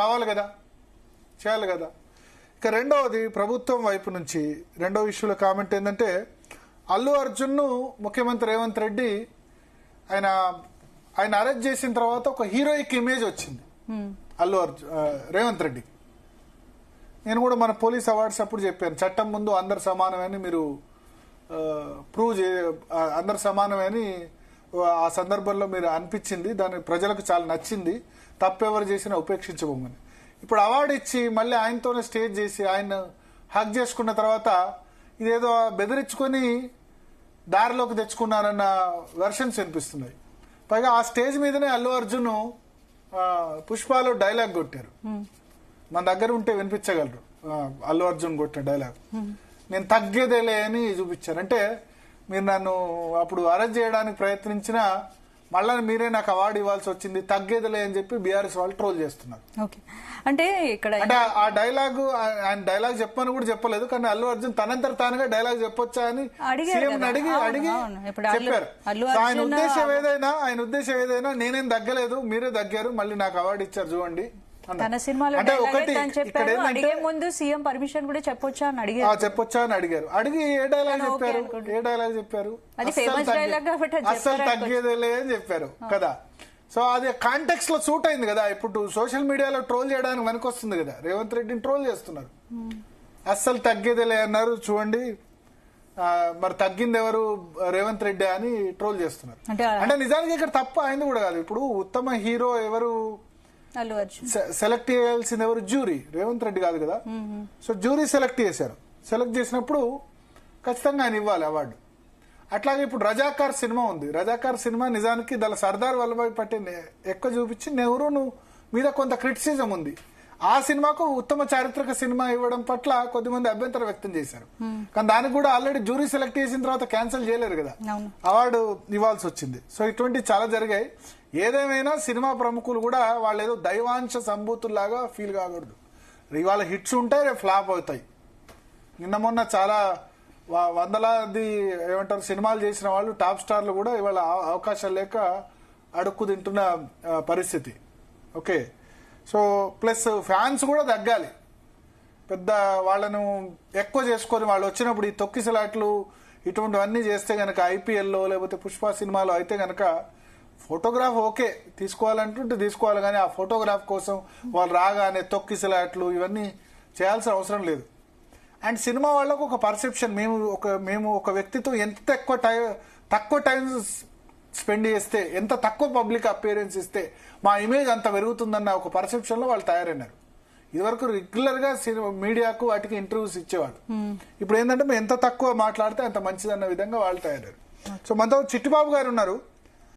రావాలి కదా, చేయాలి కదా. ఇక రెండవది ప్రభుత్వం వైపు నుంచి రెండో ఇష్యూలో కామెంట్ ఏంటంటే, అల్లు అర్జున్ను ముఖ్యమంత్రి రేవంత్ రెడ్డి ఆయన అరెస్ట్ చేసిన తర్వాత ఒక హీరోయిక్ ఇమేజ్ వచ్చింది రేవంత్ రెడ్డికి. నేను కూడా మన పోలీస్ అవార్డ్స్ అప్పుడు చెప్పాను, చట్టం ముందు అందరు సమానమని మీరు అందరు సమానమని ఆ సందర్భంలో మీరు అనిపించింది, దాని ప్రజలకు చాలా నచ్చింది, తప్పెవరు చేసినా ఉపేక్షించబోమని. ఇప్పుడు అవార్డు ఇచ్చి మళ్ళీ ఆయనతోనే స్టేజ్ చేసి ఆయన హక్ చేసుకున్న తర్వాత ఇదేదో బెదిరించుకొని దారిలోకి తెచ్చుకున్నారన్న వెర్షన్స్ వినిపిస్తున్నాయి. పైగా ఆ స్టేజ్ మీదనే అల్లు అర్జున్ పుష్పలో డైలాగ్ కొట్టారు. మన దగ్గర ఉంటే వినిపించగలరు అల్లు అర్జున్ కొట్టిన డైలాగ్. నేను తగ్గేదేలే అని చూపించారు. అంటే మీరు నన్ను అప్పుడు అరెస్ట్ చేయడానికి ప్రయత్నించినా మళ్ళీ మీరే నాకు అవార్డు ఇవ్వాల్సి వచ్చింది, తగ్గేదిలే అని చెప్పి బీఆర్ఎస్ వాళ్ళు ట్రోల్ చేస్తున్నారు. అంటే ఇక్కడ ఆ డైలాగ్ ఆయన డైలాగ్ చెప్పని కూడా చెప్పలేదు, కానీ అల్లు అర్జున్ తనంతర తానుగా డైలాగ్ చెప్పొచ్చా అని సీఎం అడిగి చెప్పారు. ఆయన ఉద్దేశం ఏదైనా నేనేం తగ్గలేదు, మీరే తగ్గారు, మళ్ళీ నాకు అవార్డు ఇచ్చారు చూడండి. తన సినిమాలో అడిగే ముందు సీఎం పర్మిషన్ కూడా చెప్పొచ్చా అని అడిగారు. అడిగి ఏ డైలాగ్ చెప్పారు అస్సలు తగ్గేదేలే అని చెప్పారు కదా. సో అది కాంటెక్స్ట్ లో సూట్ అయింది కదా. ఇప్పుడు సోషల్ మీడియాలో ట్రోల్ చేయడానికి వెనకొస్తుంది కదా, రేవంత్ రెడ్డిని ట్రోల్ చేస్తున్నారు. అస్సలు తగ్గేదేలే అన్నారు చూడండి, మరి తగ్గింది ఎవరు రేవంత్ రెడ్డి అని ట్రోల్ చేస్తున్నారు. అంటే నిజానికి ఇక్కడ తప్పు అయింది కూడా కాదు. ఇప్పుడు ఉత్తమ హీరో ఎవరు సెలెక్ట్ చేయాల్సింది ఎవరు? జ్యూరీ, రేవంత్ రెడ్డి కాదు కదా. సో జ్యూరీ సెలెక్ట్ చేశారు. సెలెక్ట్ చేసినప్పుడు ఖచ్చితంగా ఆయన ఇవ్వాలి అవార్డు. అట్లాగే ఇప్పుడు రజాకార్ సినిమా ఉంది. రజాకార్ సినిమా నిజానికి దాని సర్దార్ వల్లభాయ్ పటేల్ ఎక్కువ చూపించి నెహ్రూ మీద కొంత క్రిటిసిజం ఉంది. ఆ సినిమాకు ఉత్తమ చారిత్రక సినిమా ఇవ్వడం పట్ల కొద్దిమంది అభ్యంతరం వ్యక్తం చేశారు. కానీ దానికి కూడా ఆల్రెడీ జ్యూరీ సెలెక్ట్ చేసిన తర్వాత క్యాన్సిల్ చేయలేరు కదా, అవార్డు ఇవ్వాల్సి వచ్చింది. సో ఇటువంటి చాలా జరిగాయి. ఏదేమైనా సినిమా ప్రముఖులు కూడా వాళ్ళు ఏదో దైవాంశ సంభూతుల్లాగా ఫీల్ కాకూడదు. ఇవాళ హిట్స్ ఉంటాయి, రేపు ఫ్లాప్ అవుతాయి. నిన్న మొన్న చాలా వందలాది సినిమాలు చేసిన వాళ్ళు, టాప్ స్టార్లు కూడా ఇవాళ అవకాశాలు లేక అడుక్కు తింటున్న పరిస్థితి. ఓకే, సో ప్లస్ ఫ్యాన్స్ కూడా తగ్గాలి. పెద్ద వాళ్ళను ఎక్కువ చేసుకొని వాళ్ళు వచ్చినప్పుడు ఈ తొక్కిసలాట్లు ఇటువంటివన్నీ చేస్తే గనక, ఐపీఎల్లో లేకపోతే పుష్ప సినిమాలో అయితే గనక ఫోటోగ్రాఫ్ ఓకే తీసుకోవాలంటుంటే తీసుకోవాలి, కానీ ఆ ఫోటోగ్రాఫ్ కోసం వాళ్ళు రాగానే తొక్కిసలాట్లు ఇవన్నీ చేయాల్సిన అవసరం లేదు. అండ్ సినిమా వాళ్ళకు ఒక పర్సెప్షన్, మేము ఒక వ్యక్తితో ఎంత తక్కువ టైం స్పెండ్ చేస్తే, ఎంత తక్కువ పబ్లిక్ అపియరెన్స్ ఇస్తే మా ఇమేజ్ అంత పెరుగుతుందన్న ఒక పర్సెప్షన్ లో వాళ్ళు తయారైనారు. ఇదివరకు రెగ్యులర్ గా మీడియాకు వాటికి ఇంటర్వ్యూస్ ఇచ్చేవాళ్ళు. ఇప్పుడు ఏంటంటే ఎంత తక్కువ మాట్లాడితే అంత మంచిదన్న విధంగా వాళ్ళు తయారయ్యారు. సో మనతో చిట్టిబాబు గారు ఉన్నారు.